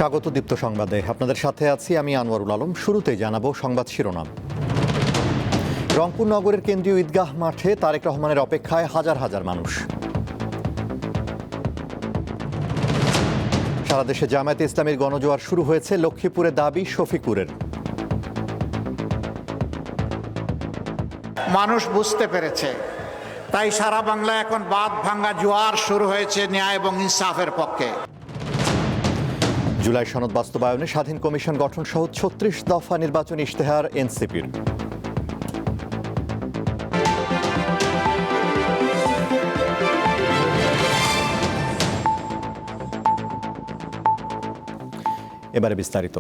স্বাগত দীপ্ত সংবাদে আপনাদের সাথে আছি আমি আনোয়ারুল আলম। শুরুতেই জানাবো সংবাদ শিরোনাম। রংপুর নগরের কেন্দ্রীয় ঈদগাহ মাঠে তারেক রহমানের অপেক্ষায় হাজার হাজার মানুষ। সারা দেশে জামায়াতে ইসলামীর গণজোয়ার শুরু হয়েছে, লক্ষ্মীপুরে দাবি শফিকুরের। মানুষ বুঝতে পেরেছে, তাই সারা বাংলা এখন বাঁধ ভাঙ্গা জোয়ার শুরু হয়েছে ন্যায় এবং ইনসাফের পক্ষে। জুলাই সনদ বাস্তবায়নে স্বাধীন কমিশন গঠন সহ ৩৬ দফা নির্বাচনী ইশতেহার এনসিপির। এবারে বিস্তারিত।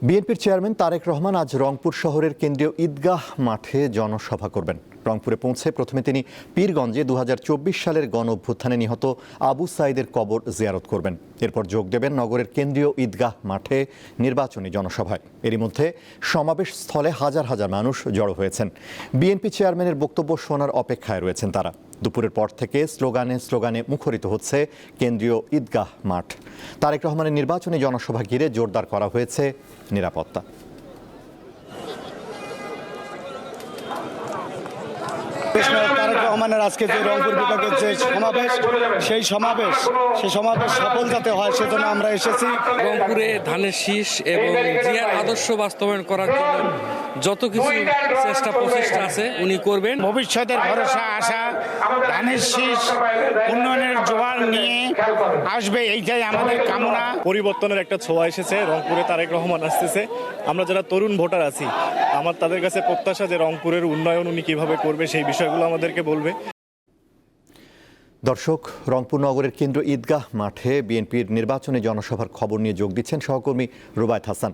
বিএনপির চেয়ারম্যান তারেক রহমান আজ রংপুর শহরের কেন্দ্রীয় ঈদগাহ মাঠে জনসভা করবেন। রংপুরে পৌঁছে প্রথমে তিনি পীরগঞ্জে ২০২৪ সালের গণ অভ্যুত্থানে নিহত আবু সাঈদের কবর জিয়ারত করবেন। এরপর যোগ দেবেন নগরের কেন্দ্রীয় ঈদগাহ মাঠে নির্বাচনী জনসভায়। এরই মধ্যে সমাবেশ স্থলে হাজার হাজার মানুষ জড়ো হয়েছেন। বিএনপি চেয়ারম্যানের বক্তব্য শোনার অপেক্ষায় রয়েছেন তারা। দুপুরের পর থেকে স্লোগানে স্লোগানে মুখরিত হচ্ছে কেন্দ্রীয় ঈদগাহ মাঠ। তারেক রহমানের নির্বাচনী জনসভা ঘিরে জোরদার করা হয়েছে নিরাপত্তা। তারেক রহমানের আজকে যে রংপুর বিভাগের যে সমাবেশ, সেই সমাবেশ সফল যাতে হয় সেজন্য আমরা এসেছি। রংপুরে ধানের শীষ এবং জিয়ার আদর্শ বাস্তবায়ন করার জন্য যত কিছু চেষ্টা প্রচেষ্টা আছে উনি করবেন। ভবিষ্যতের ভরসা আশা ধানের শীষ উন্নয়নের জোয়ার নিয়ে আসবে, এইটাই আমাদের কামনা। পরিবর্তনের একটা ছোঁয়া এসেছে, রংপুরে তারেক রহমান আসতেছে। আমরা যারা তরুণ ভোটার আছি, আমার তাদের কাছে প্রত্যাশা যে রংপুরের উন্নয়ন উনি কিভাবে করবে সেই বিষয়গুলো আমাদেরকে বলবে। দর্শক, রংপুর নগরের কেন্দ্র ঈদগাহ মাঠে বিএনপির নির্বাচনী জনসভার খবর নিয়ে যোগ দিচ্ছেন সহকর্মী রুবায়েত হাসান।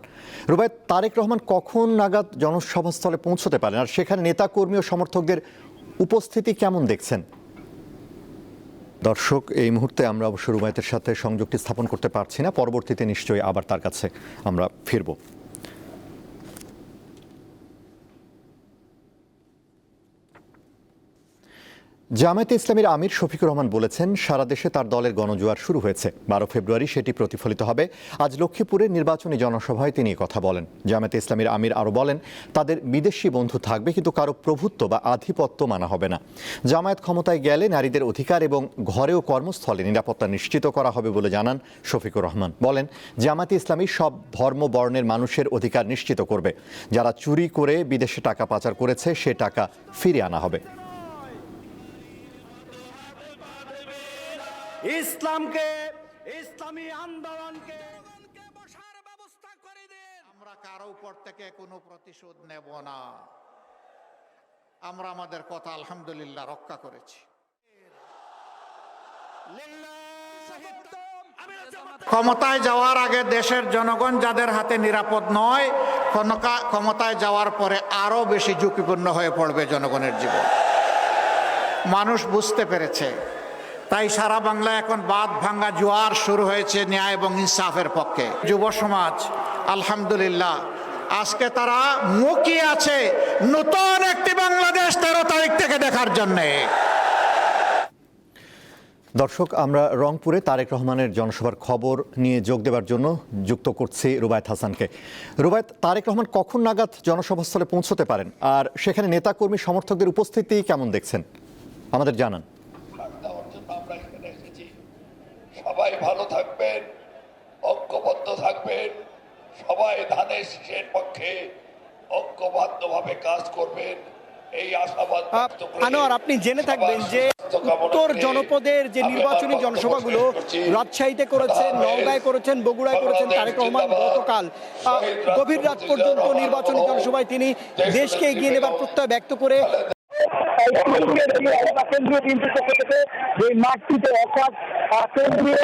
রুবায়েত, তারেক রহমান কখন নাগাদ জনসভাস্থলে পৌঁছতে পারেন, আর সেখানে নেতাকর্মী ও সমর্থকদের উপস্থিতি কেমন দেখছেন? দর্শক, এই মুহূর্তে আমরা অবশ্য রুবায়েতের সাথে সংযোগটি স্থাপন করতে পারছি না। পরবর্তীতে নিশ্চয়ই আবার তার কাছে আমরা ফিরব। জামায়াতে ইসলামীর আমির শফিকুর রহমান বলেছেন, সারা দেশে তার দলের গণজোয়ার শুরু হয়েছে। ১২ ফেব্রুয়ারি সেটি প্রতিফলিত হবে। আজ লক্ষ্মীপুরে নির্বাচনী জনসভায় তিনি কথা বলেন। জামায়াতে ইসলামীর আমির আরও বলেন, তাদের বিদেশি বন্ধু থাকবে, কিন্তু কারো প্রভুত্ব বা আধিপত্য মানা হবে না। জামায়াত ক্ষমতায় গেলে নারীদের অধিকার এবং ঘরে ও কর্মস্থলে নিরাপত্তা নিশ্চিত করা হবে বলে জানান শফিকুর রহমান। বলেন, জামায়াতে ইসলামী সব ধর্ম বর্ণের মানুষের অধিকার নিশ্চিত করবে। যারা চুরি করে বিদেশে টাকা পাচার করেছে সে টাকা ফিরিয়ে আনা হবে। ইসলামকে, ইসলামী আন্দোলনকে বসার ব্যবস্থা করে দেন। আমরা কারো উপর থেকে কোনো প্রতিশোধ নেব না। আমরা আমাদের কথা আলহামদুলিল্লাহ রক্ষা করেছি। ক্ষমতায় যাওয়ার আগে দেশের জনগণ যাদের হাতে নিরাপদ নয়, ক্ষমতায় যাওয়ার পরে আরো বেশি ঝুঁকিপূর্ণ হয়ে পড়বে জনগণের জীবন। মানুষ বুঝতে পেরেছে, তাই সারা বাংলা এখন বাঁধ ভাঙ্গা জোয়ার শুরু হয়েছে ন্যায় এবং ইনসাফের পক্ষে। যুব সমাজ আলহামদুলিল্লাহ আজকে তারা মুখিয়ে আছে নতুন একটি বাংলাদেশ 13 তারিখ থেকে দেখার জন্যে। দর্শক, আমরা রংপুরে তারেক রহমানের জনসভার খবর নিয়ে যোগ দেওয়ার জন্য যুক্ত করছি রুবায়েত হাসানকে। রুবায়েত, তারেক রহমান কখন নাগাদ জনসভাস্থলে পৌঁছতে পারেন, আর সেখানে নেতাকর্মী সমর্থকদের উপস্থিতি কেমন দেখছেন আমাদের জানান। সবাই ভালো থাকবেন, ঐক্যবদ্ধ থাকবেন, সবাই ধানের শীষের পক্ষে ঐক্যবদ্ধভাবে কাজ করবেন, এই আশাবাদ। আনোয়ার, আপনি জেনে থাকবেন যে উত্তর জনপদের যে নির্বাচনী জনসভাগুলো রাজশাহীতে করেছেন, নওগাঁয় করেছেন, বগুড়ায় করেছেন তারেক রহমান। গতকাল গভীর রাত পর্যন্ত নির্বাচনী জনসভায় তিনি দেশকে এগিয়ে নেবার প্রত্যয় ব্যক্ত করে কেন্দ্রীয় বিএনপির পক্ষ থেকে যে মাঠটিতে অর্থাৎ কেন্দ্রীয়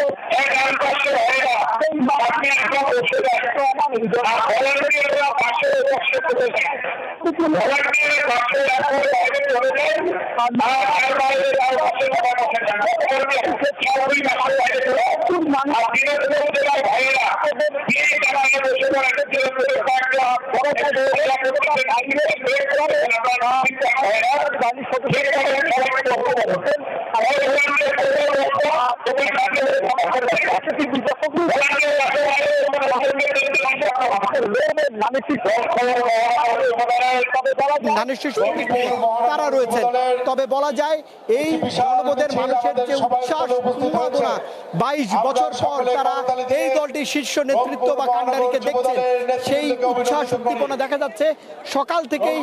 ধানের শীষ তবে বলা যায় ধানের শীষ প্রতীকে তারা রয়েছেন। তবে বলা যায় এই জনপদের মানুষের যে উচ্ছ্বাস উন্মাদনা, 22 বছর পর তারা এই দলটির শীর্ষ নেতৃত্ব বা কাণ্ডারিকে দেখছেন, সেই উচ্ছ্বাস উদ্দীপনা দেখা যাচ্ছে সকাল থেকেই।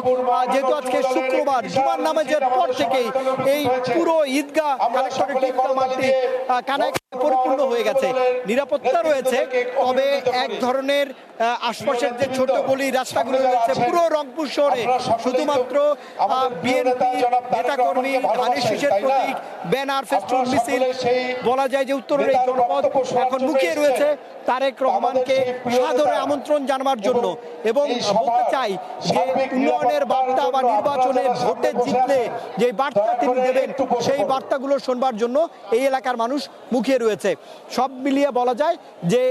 যেহেতু আজকে শুক্রবার, জুমার নামাজের পর থেকেই এই পুরো ঈদগাহ কালেক্টরেট ঈদগাহ মাঠটি কানায় পরিপূর্ণ হয়ে গেছে। নিরাপত্তা রয়েছে, তবে এক ধরনের আশপাশের যে ছোট গলি রাস্তাগুলো রয়েছে পুরো রংপুর শহরে শুধুমাত্র বিএনপি নেতাকর্মী, ধানের শীষের প্রতীক, ব্যানার, ফেস্টুন, মিছিল, বলা যায় যে উত্তরের এই জনপদ এখন মুখিয়ে রয়েছে তারেক রহমানকে সাদরে আমন্ত্রণ জানাবার জন্য। এবং বলতে চাই যে উন্নয়নের বার্তা বা নির্বাচনে ভোটে জিতলে যে বার্তা তিনি দেবেন সেই বার্তাগুলো শোনবার জন্য এই এলাকার মানুষ মুখিয়ে রয়েছে। সব মিলিয়ে বলা যায় যে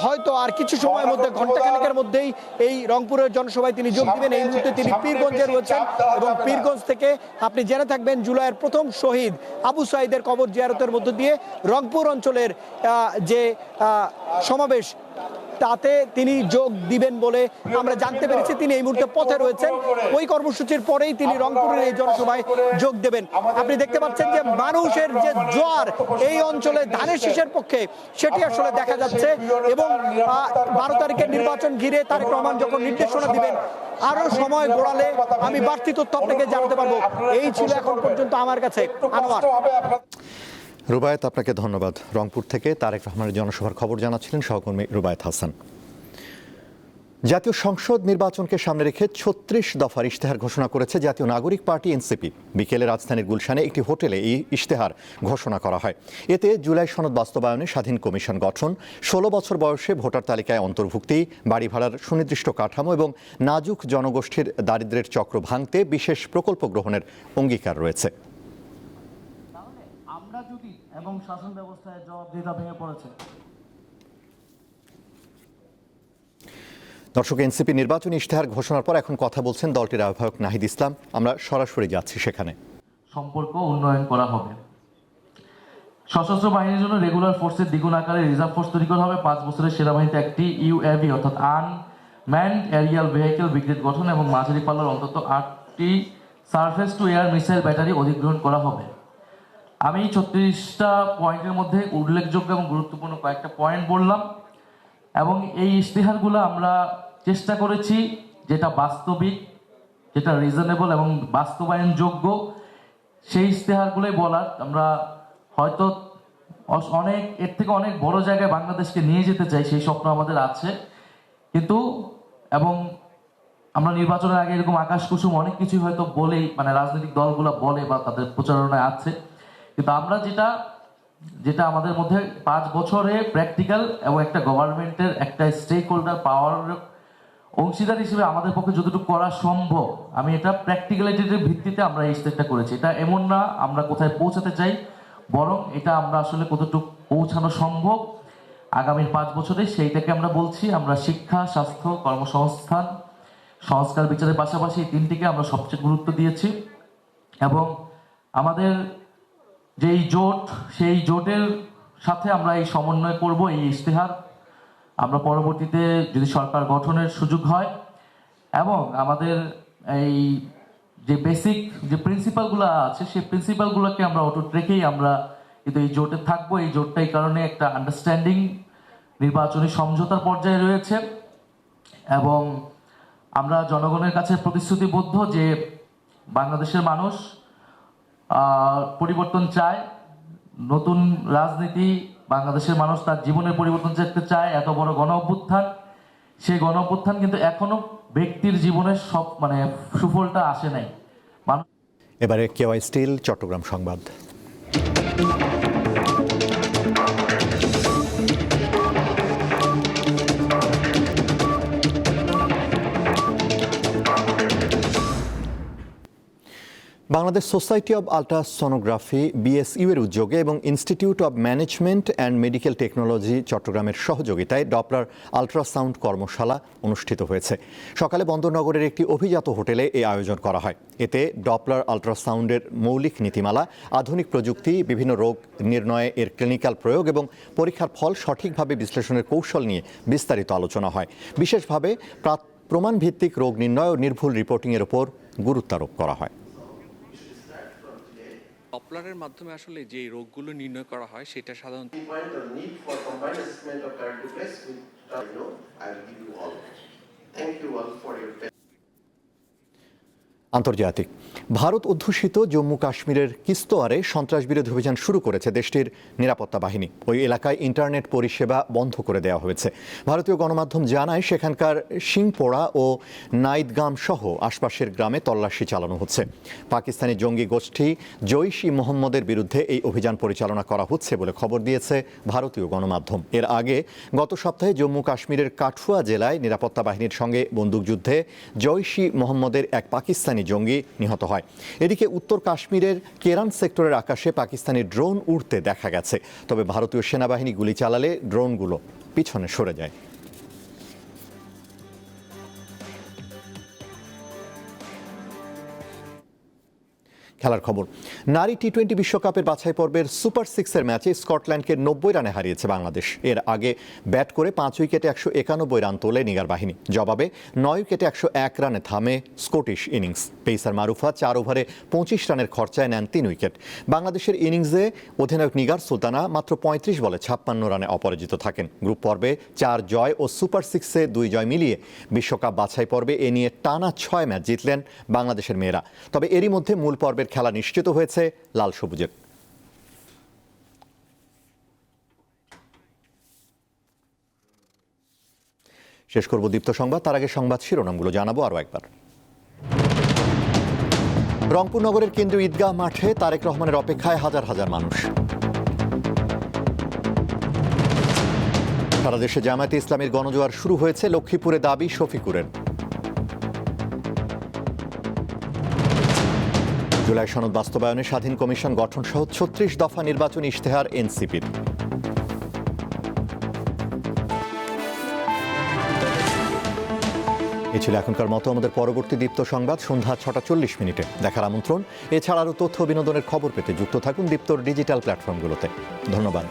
হয়তো আর কিছু সময়ের মধ্যে, ঘন্টাখানেকের মধ্যেই এই রংপুরের জনসভায় তিনি যোগ দিবেন। এই মুহূর্তে তিনি পীরগঞ্জে রয়েছেন এবং পীরগঞ্জ থেকে আপনি জেনে থাকবেন জুলাইয়ের প্রথম শহীদ আবু সাঈদের কবর জিয়ারতের মধ্য দিয়ে রংপুর অঞ্চলের যে সমাবেশ তাতে তিনি যোগ দিবেন বলে আমরা জানতে পেরেছি। তিনি এই মুহূর্তে পথে রয়েছেন, ওই কর্মসূচির পরেই তিনি রংপুরের এই জনসভায় যোগ দেবেন। আপনি দেখতে পাচ্ছেন যে মানুষের যে জোয়ার এই অঞ্চলে ধানের শীষের পক্ষে, সেটি আসলে দেখা যাচ্ছে। এবং 12 তারিখের নির্বাচন ঘিরে তারেক রহমান যখন নির্দেশনা দিবেন, আরো সময় গড়ালে আমি বাড়তি তথ্য আপনাকে জানাতে পারবো। এই ছিল এখন পর্যন্ত আমার কাছে। আনোয়ার। রুবায়েত, আপনাকে ধন্যবাদ। রংপুর থেকে তারেক রহমানের জনসভার খবর জানাচ্ছিলেন সহকর্মী রুবায়েত হাসান। জাতীয় সংসদ নির্বাচনকে সামনে রেখে 36 দফার ইশতেহার ঘোষণা করেছে জাতীয় নাগরিক পার্টি এনসিপি। বিকেলে রাজধানীর গুলশানে একটি হোটেলে এই ইশতেহার ঘোষণা করা হয়। এতে জুলাই সনদ বাস্তবায়নে স্বাধীন কমিশন গঠন, 16 বছর বয়সে ভোটার তালিকায় অন্তর্ভুক্তি, বাড়ি ভাড়ার সুনির্দিষ্ট কাঠামো এবং নাজুক জনগোষ্ঠীর দারিদ্র্যের চক্র ভাঙতে বিশেষ প্রকল্প গ্রহণের অঙ্গীকার রয়েছে। আমরা যদি এবং শাসন ব্যবস্থায় জবাবদিহিতা ভেঙে পড়েছে। দর্শক, এনসিপি নির্বাচনী ইশতেহার ঘোষণার পর এখন কথা বলছেন দলটির আহ্বায়ক নাহিদ ইসলাম। আমরা সরাসরি যাচ্ছি সেখানে। সম্পর্ক উন্নয়ন করা হবে। সশস্ত্র বাহিনীর জন্য রেগুলার ফোর্সের দ্বিগুণ আকারে রিজার্ভ ফোর্স তৈরি করা হবে। 5 বছরের সেনাবাহিনীতে একটি ইউএভি অর্থাৎ আনম্যান্ড এরিয়াল ভেহিকেল ব্রিগেড গঠন এবং মাঝারি পাল্লার অন্তত 8টি surface two air missile battery অধিগ্রহণ করা হবে। আমি 36টা পয়েন্টের মধ্যে উল্লেখযোগ্য এবং গুরুত্বপূর্ণ কয়েকটা পয়েন্ট বললাম এবং এই ইশতেহারগুলো আমরা চেষ্টা করেছি যেটা বাস্তবিক, যেটা রিজনেবল এবং বাস্তবায়নযোগ্য সেই ইশতেহারগুলোই বলার। আমরা হয়তো অনেক এর থেকে অনেক বড় জায়গায় বাংলাদেশকে নিয়ে যেতে চাই, সেই স্বপ্ন আমাদের আছে। কিন্তু এবং আমরা নির্বাচনের আগে এরকম আকাশ কুসুম অনেক কিছুই হয়তো বলেই, মানে রাজনৈতিক দলগুলো বলে বা তাদের প্রচারণায় আছে, কিন্তু আমরা যেটা আমাদের মধ্যে 5 বছরে প্র্যাকটিক্যাল এবং একটা গভর্নমেন্টের একটা স্টেক হোল্ডার পাওয়ার অংশীদার হিসেবে আমাদের পক্ষে যতটুকু করা সম্ভব, আমি এটা প্র্যাকটিক্যালিটির ভিত্তিতে আমরা এই স্টেপটা করেছি। এটা এমন না আমরা কোথায় পৌঁছাতে চাই, বরং এটা আমরা আসলে কতটুকু পৌঁছানো সম্ভব আগামী 5 বছরে সেইটাকে আমরা বলছি। আমরা শিক্ষা, স্বাস্থ্য, কর্মসংস্থান, সংস্কার বিচারের পাশাপাশি এই 3টিকে আমরা সবচেয়ে গুরুত্ব দিয়েছি। এবং আমাদের যেই জোট, সেই জোটের সাথে আমরা এই সমন্বয় করব। এই ইশতেহার আমরা পরবর্তীতে যদি সরকার গঠনের সুযোগ হয় এবং আমাদের এই যে বেসিক যে প্রিন্সিপালগুলো আছে সেই প্রিন্সিপালগুলোকে আমরা অটুট রেখেই আমরা কিন্তু এই জোটে থাকবো। এই জোটটা এই কারণে একটা আন্ডারস্ট্যান্ডিং নির্বাচনী সমঝোতার পর্যায়ে রয়েছে এবং আমরা জনগণের কাছে প্রতিশ্রুতিবদ্ধ যে বাংলাদেশের মানুষ পরিবর্তন চায়, নতুন রাজনীতি, বাংলাদেশের মানুষ তার জীবনের পরিবর্তন দেখতে চায়। এত বড় গণ অভ্যুত্থান, সেই গণ অভ্যুত্থান কিন্তু এখনো ব্যক্তির জীবনের সব সুফলটা আসে নাই। এবারে কেওয়াই স্টিল চট্টগ্রাম সংবাদ। Bangladesh society of ultrasonography BSU এর উদ্যোগে এবং institute of management and medical technology চট্টগ্রামের সহযোগিতায় ডপলার আল্ট্রাসাউন্ড কর্মশালা অনুষ্ঠিত হয়েছে। সকালে বন্দরনগরের একটি অভিজাত হোটেলে এই আয়োজন করা হয়। এতে ডপলার আল্ট্রাসাউন্ডের মৌলিক নীতিমালা, আধুনিক প্রযুক্তি, বিভিন্ন রোগ নির্ণয়ে এর ক্লিনিক্যাল প্রয়োগ এবং পরীক্ষার ফল সঠিকভাবে বিশ্লেষণের কৌশল নিয়ে বিস্তারিত আলোচনা হয়। বিশেষভাবে প্রমাণ ভিত্তিক রোগ নির্ণয় ও নির্ভুল রিপোর্টিংয়ের ওপর গুরুত্ব আরোপ করা হয়। ডপলারের মাধ্যমে আসলে যে রোগগুলো নির্ণয় করা হয় সেটা সাধারণত আন্তর্জাতিক ভারত অধ্যুষিত জম্মু কাশ্মীরের কিস্তোয়ারে সন্ত্রাস বিরোধী অভিযান শুরু করেছে দেশটির নিরাপত্তা বাহিনী। ওই এলাকায় ইন্টারনেট পরিষেবা বন্ধ করে দেওয়া হয়েছে। ভারতীয় গণমাধ্যম জানায় সেখানকার সিংপোড়া ও নাইদগাম সহ আশপাশের গ্রামে তল্লাশি চালানো হচ্ছে। পাকিস্তানি জঙ্গি গোষ্ঠী জৈশ ই মোহাম্মদের বিরুদ্ধে এই অভিযান পরিচালনা করা হচ্ছে বলে খবর দিয়েছে ভারতীয় গণমাধ্যম। এর আগে গত সপ্তাহে জম্মু কাশ্মীরের কাঠুয়া জেলায় নিরাপত্তা বাহিনীর সঙ্গে বন্দুকযুদ্ধে জৈশ ই মোহাম্মদের এক পাকিস্তানি জঙ্গি নিহত হয়। এদিকে উত্তর কাশ্মীরের কেরান সেক্টরের আকাশে পাকিস্তানি ড্রোন উড়তে দেখা গেছে, তবে ভারতীয় সেনাবাহিনী গুলি চালালে ড্রোনগুলো পিছনে সরে যায়। খেলার খবর, নারী টি-20 বিশ্বকাপের বাছাই পর্বের সুপার সিক্সের ম্যাচে স্কটল্যান্ডকে 90 রানে হারিয়েছে বাংলাদেশ। এর আগে ব্যাট করে 5 উইকেটে 191 রান তোলে নিগার বাহিনী। জবাবে 9 উইকেটে 101 রানে থামে স্কটিশ ইনিংস। পেসার মারুফা 4 ওভারে 25 রানের খরচায় নেন 3 উইকেট। বাংলাদেশের ইনিংসে অধিনায়ক নিগার সুলতানা মাত্র 35 বলে 56 রানে অপরাজিত থাকেন। গ্রুপ পর্বে 4 জয় ও সুপার সিক্সে 2 জয় মিলিয়ে বিশ্বকাপ বাছাই পর্বে এ নিয়ে টানা 6 ম্যাচ জিতলেন বাংলাদেশের মেয়েরা। তবে এরই মধ্যে মূল পর্বের খেলা নিশ্চিত হয়েছে লাল সবুজের। শেষ করব দীপ্ত সংবাদ, তার আগে সংবাদ শিরোনামগুলো জানাবো আরো একবার। রংপুর নগরের কেন্দ্রীয় ঈদগাহ মাঠে তারেক রহমানের অপেক্ষায় হাজার হাজার মানুষ। সারা দেশে জামায়াতে ইসলামীর গণজোয়ার শুরু হয়েছে, লক্ষ্মীপুরে দাবি শফিকুরের। জুলাই সনদ বাস্তবায়নে স্বাধীন কমিশন গঠন সহ 36 দফা নির্বাচনী ইশতেহার এনসিপির। এ ছিল এখনকার মতো আমাদের পরবর্তী দীপ্ত সংবাদ সন্ধ্যা 6:40 দেখার আমন্ত্রণ। এছাড়া আরও তথ্য বিনোদনের খবর পেতে যুক্ত থাকুন দীপ্তর ডিজিটাল প্ল্যাটফর্মগুলোতে। ধন্যবাদ।